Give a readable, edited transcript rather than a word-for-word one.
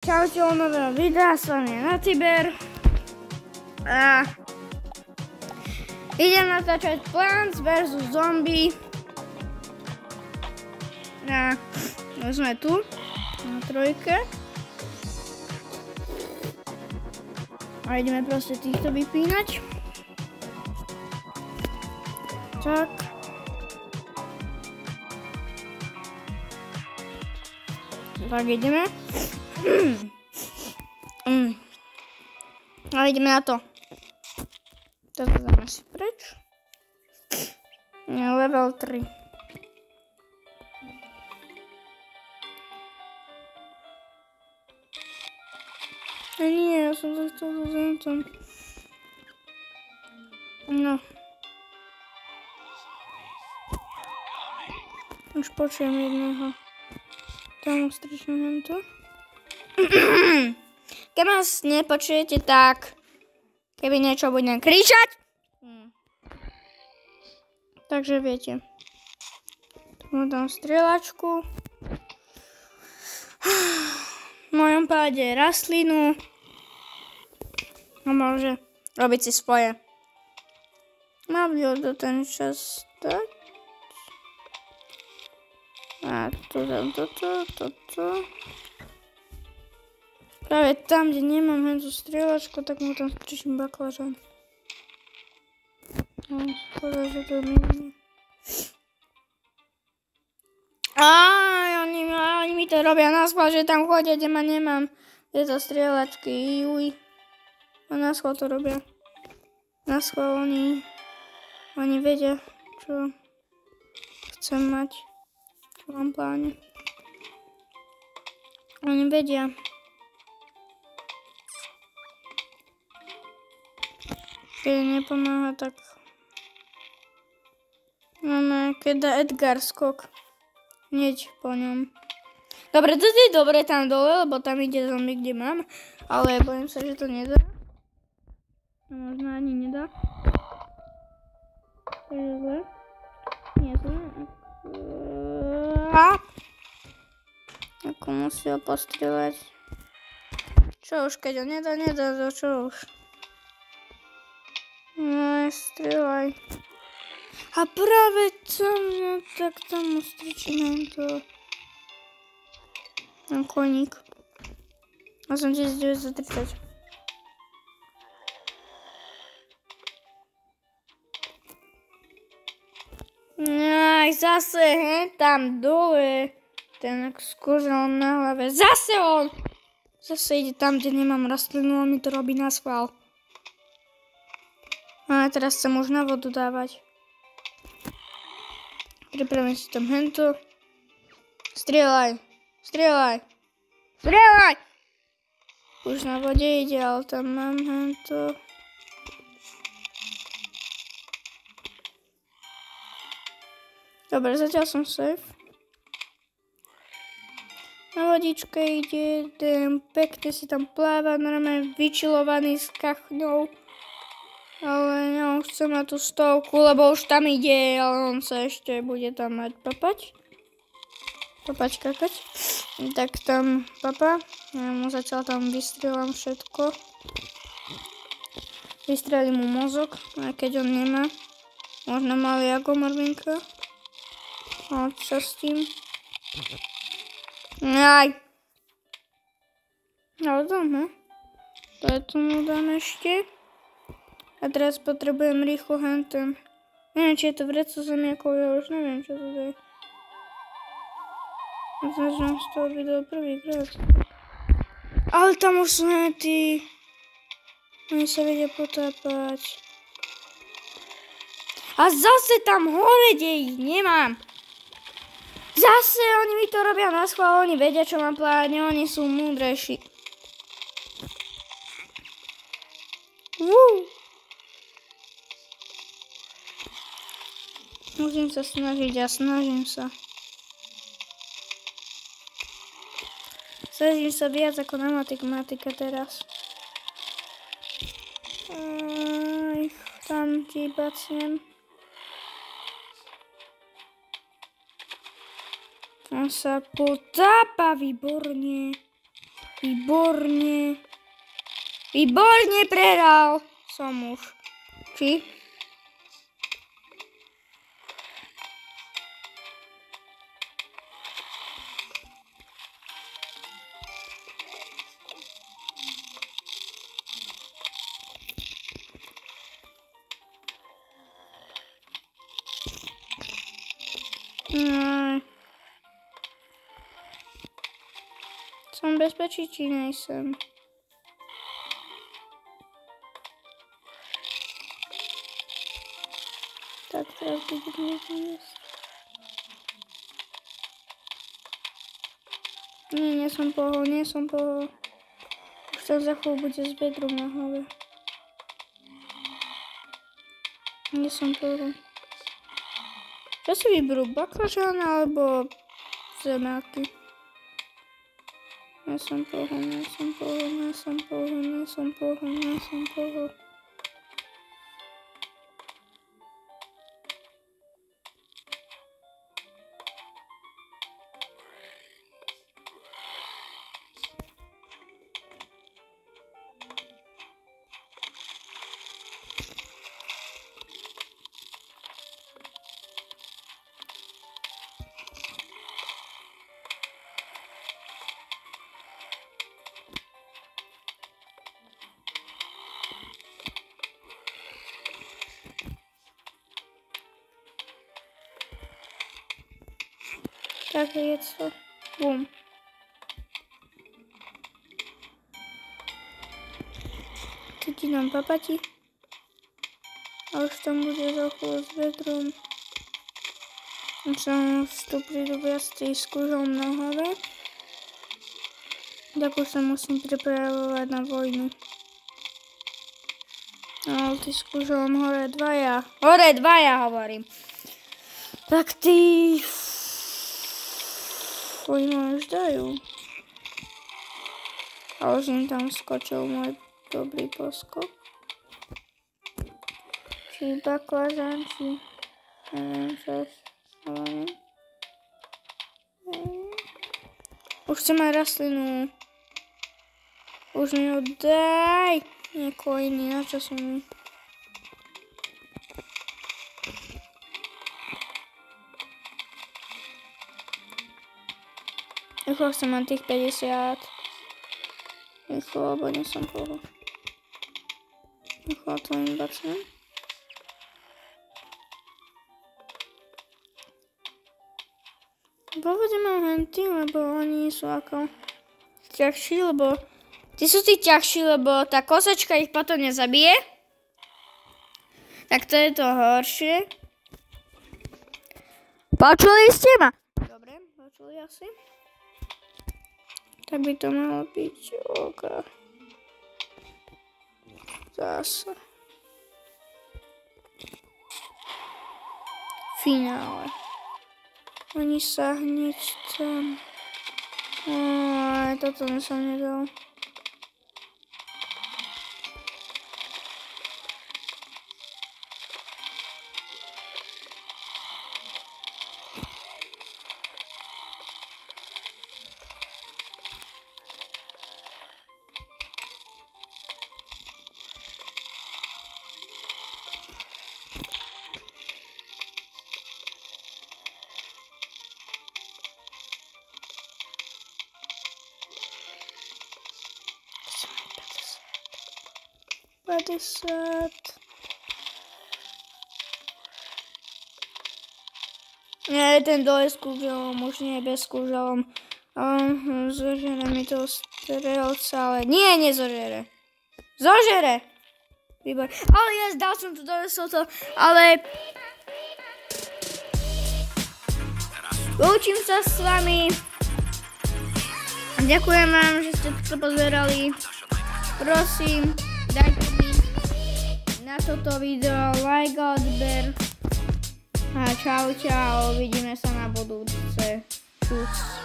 Čaute u nového videa, s vami je Natiber. A idem natáčať Plants vs Zombie. A sme tu, na trojke. A ideme proste týchto vypínať. Tak. Tak ideme. A ideme na to. Toto dáme si preč. Level 3. A nie, ja som to chcel zaznúcom. No. Už počujem jedného. Tam ustričujem to. Keď vás nepočujete, tak keby niečo budem kričať. Takže viete. Tu dám strieľačku. V mojom páde rastlinu. A môže robiť si svoje. Mám do ten čas tak. A tu dám toto. Práve tam, kde nemám hentu strieľačku, tak mu tam strčím baklažan. No, škoda, že to nie. Oni mi to robia na schvál, že tam chodia, kde ma nemám. Tieto strieľačky, juj. A na schvál to robia. Na schvál oni vedia, čo chcem mať. Čo mám pláne. Oni vedia. Keď nepomáha, tak máme, keď dá Edgar skok. Hneď po ňom. Dobre, to je dobre tam dole, lebo tam ide zombie, kde mám. Ale bojím sa, že to nedá. Možno ani nedá. Takže zle. Nie zle. Ako musí ho postrieľať. Čo už, keď ho nedá, to čo už. No, strieľaj. A práve tam, no tak tam ustričím to. Na koník. 8930. Aj zase, tam dole. Ten skúžal na hlave. Zase on! Zase ide tam, kde nemám rastlinu, on mi to robí na schvál. A teraz chcem už na vodu dávať. Pripravím si tam hento. Strieľaj. Strieľaj. Strieľaj! Už na vode ide, ale tam mám hento. Dobre, zatiaľ som safe. Na vodičke ide, ten pekne si tam pláva, normálne vyčilovaný s kachňou. Ale ja už chcem na tú stovku, lebo už tam ide, ale on sa ešte bude tam mať papať. Papať, kakať. Tak tam papa. Ja mu zatiaľ tam vystrieľam všetko. Vystrelím mu mozog, aj keď on nemá. Možno malý ako Marvinka. A čo s tým? Aj. Ale dám, Preto mu dám ešte. A teraz potrebujem rýchlo henten. Neviem, či je to vreco zemiakov, ja už neviem, čo to je. Zažím z toho videa prvýkrát. Ale tam už sú henty. Oni sa vedia potápať. A zase tam hore, kde ich nemám. Zase oni mi to robia na schvál, oni vedia, čo mám pláne, oni sú múdrejší. Musím sa snažiť a snažím sa. Snažím sa viac ako na matematika teraz. Tam ti bacnem. On sa potápa výborne. Výborne. Výborne prehral som už. Či? Som bezpečí, či nejsem? Tak teraz budeme ísť. Nie som pohol. Už tam za chvíľu bude s bedrom na hlave. Nie som pohol. Čo si vyberú? Baklažán alebo zemáky? Nie som pohol. Tak je to. Bum. Teď nám papati. A už tam bude za chvíľu s vedrom. Už tu prídu viac tých s kúžom na hlave. Tak už sa musím pripravovať na vojnu. Ale ty s kúžom hore dvaja. Hore dvaja hovorím. Tak ty... Oni ma už dajú. A už im tam skočil môj dobrý poskok. Či baklažán, či... Neviem, čo ale... Už chcem aj rastlinu. Už mi ho daj. Niekoho iný, na čo som mi... Rýchlo chcem mať tých 50. Rýchlo, lebo nie som pohol. Rýchlo to im bacnem. Povedem henty, lebo oni sú ako ťažší, lebo... Tí sú tí ťažší, lebo tá kosačka ich potom nezabije. Tak to je to horšie. Počuli ste ma? Dobre, počuli asi. Tak by to malo byť OK. Zase. Finále. Oni sa hneď tam... Toto som nedal. Nie, ten dole s kúželom, už nie je bez kúželom. Zožere mi toho strelca, ale... Nie, nezožere. Zožere! Výborné. Ale ja dal som to, donesol to, ale... Lúčim sa s vami. Ďakujem vám, že ste to pozerali. Prosím, dajte mi na toto video like a odber. A čau, uvidíme sa na budúce. Čus.